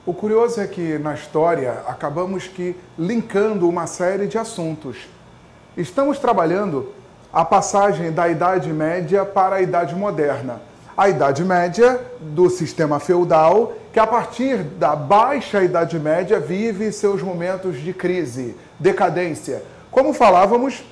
O curioso é que na história acabamos que linkando uma série de assuntos. Estamos trabalhando a passagem da Idade Média para a Idade Moderna. A Idade Média do sistema feudal, que a partir da Baixa Idade Média vive seus momentos de crise, decadência. Como falávamos,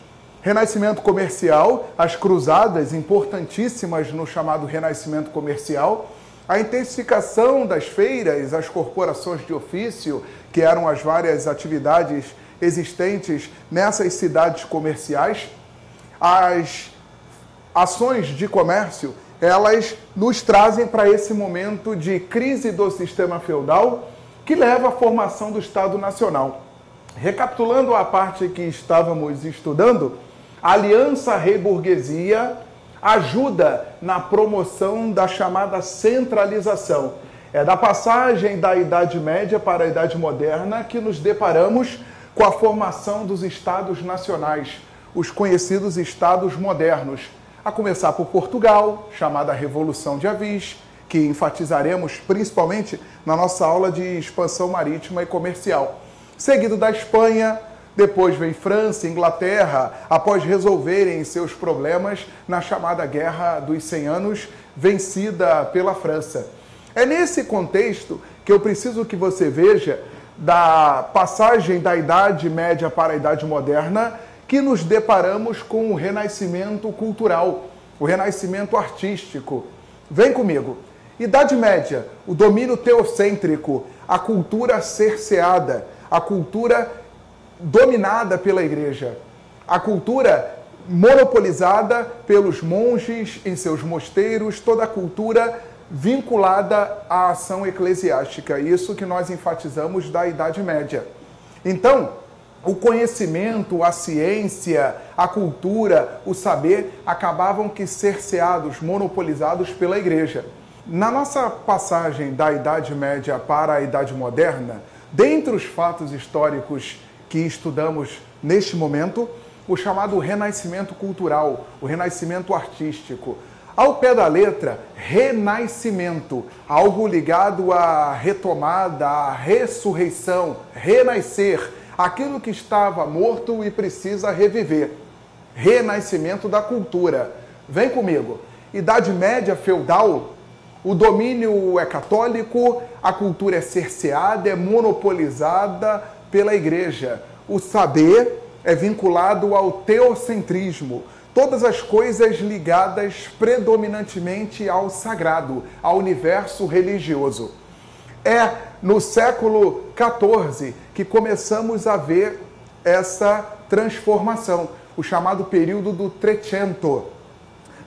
Renascimento comercial, as cruzadas importantíssimas no chamado Renascimento comercial, a intensificação das feiras, as corporações de ofício, que eram as várias atividades existentes nessas cidades comerciais, as ações de comércio, elas nos trazem para esse momento de crise do sistema feudal que leva à formação do Estado Nacional. Recapitulando a parte que estávamos estudando, a aliança rei-burguesia ajuda na promoção da chamada centralização. É da passagem da Idade Média para a Idade Moderna que nos deparamos com a formação dos Estados Nacionais, os conhecidos Estados modernos, a começar por Portugal, chamada Revolução de Avis, que enfatizaremos principalmente na nossa aula de expansão marítima e comercial. Seguido da Espanha, depois vem França, Inglaterra, após resolverem seus problemas na chamada Guerra dos 100 Anos, vencida pela França. É nesse contexto que eu preciso que você veja da passagem da Idade Média para a Idade Moderna que nos deparamos com o renascimento cultural, o renascimento artístico. Vem comigo. Idade Média, o domínio teocêntrico, a cultura cerceada, a cultura dominada pela igreja, a cultura monopolizada pelos monges em seus mosteiros, toda a cultura vinculada à ação eclesiástica. Isso que nós enfatizamos da Idade Média. Então, o conhecimento, a ciência, a cultura, o saber acabavam que cerceados, monopolizados pela igreja. Na nossa passagem da Idade Média para a Idade Moderna, dentre os fatos históricos que estudamos neste momento, o chamado renascimento cultural, o renascimento artístico. Ao pé da letra, renascimento, algo ligado à retomada, à ressurreição, renascer, aquilo que estava morto e precisa reviver. Renascimento da cultura. Vem comigo. Idade Média feudal, o domínio é católico, a cultura é cerceada, é monopolizada pela igreja. O saber é vinculado ao teocentrismo. Todas as coisas ligadas predominantemente ao sagrado, ao universo religioso. É no século XIV que começamos a ver essa transformação, o chamado período do Trecento.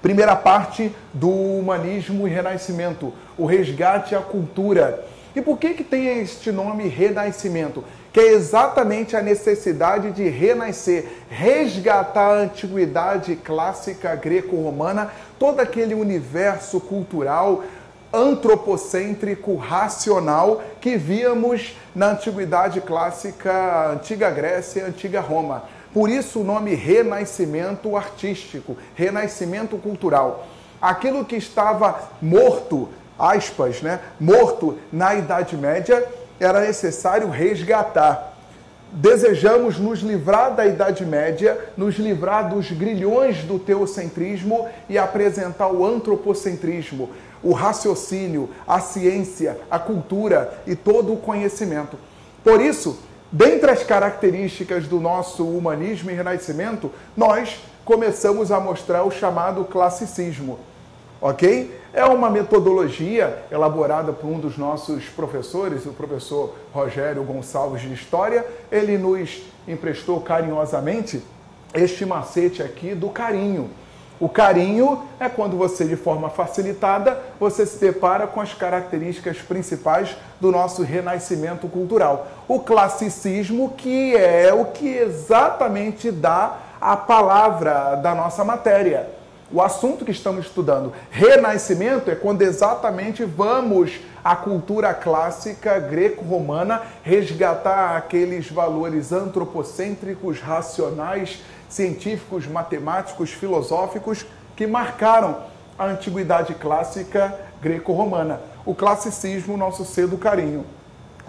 Primeira parte do humanismo e renascimento, o resgate à cultura. E por que tem este nome renascimento? Que é exatamente a necessidade de renascer, resgatar a antiguidade clássica greco-romana, todo aquele universo cultural, antropocêntrico, racional, que víamos na antiguidade clássica, antiga Grécia e antiga Roma. Por isso o nome renascimento artístico, renascimento cultural. Aquilo que estava morto, aspas, né, morto na Idade Média, era necessário resgatar. Desejamos nos livrar da Idade Média, nos livrar dos grilhões do teocentrismo e apresentar o antropocentrismo, o raciocínio, a ciência, a cultura e todo o conhecimento. Por isso, dentre as características do nosso humanismo e renascimento, nós começamos a mostrar o chamado classicismo. Ok? É uma metodologia elaborada por um dos nossos professores, o professor Rogério Gonçalves de História. Ele nos emprestou carinhosamente este macete aqui do carinho. O carinho é quando você, de forma facilitada, você se depara com as características principais do nosso renascimento cultural. O classicismo, que é o que exatamente dá a palavra da nossa matéria. O assunto que estamos estudando, renascimento, é quando exatamente vamos à cultura clássica greco-romana resgatar aqueles valores antropocêntricos, racionais, científicos, matemáticos, filosóficos que marcaram a antiguidade clássica greco-romana. O classicismo, nosso C do carinho.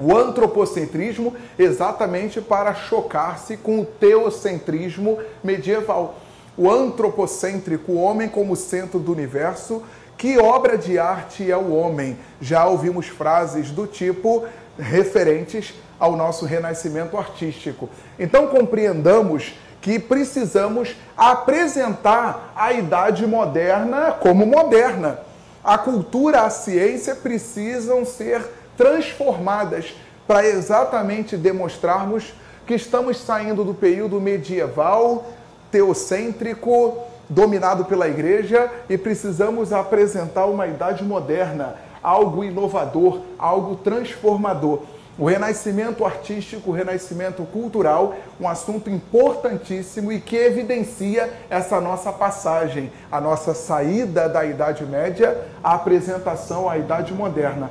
O antropocentrismo exatamente para chocar-se com o teocentrismo medieval. O antropocêntrico, o homem como centro do universo, que obra de arte é o homem? Já ouvimos frases do tipo referentes ao nosso renascimento artístico. Então compreendamos que precisamos apresentar a idade moderna como moderna. A cultura, a ciência precisam ser transformadas para exatamente demonstrarmos que estamos saindo do período medieval, teocêntrico, dominado pela igreja, e precisamos apresentar uma idade moderna, algo inovador, algo transformador. O renascimento artístico, o renascimento cultural, um assunto importantíssimo e que evidencia essa nossa passagem, a nossa saída da Idade Média, a apresentação à Idade Moderna.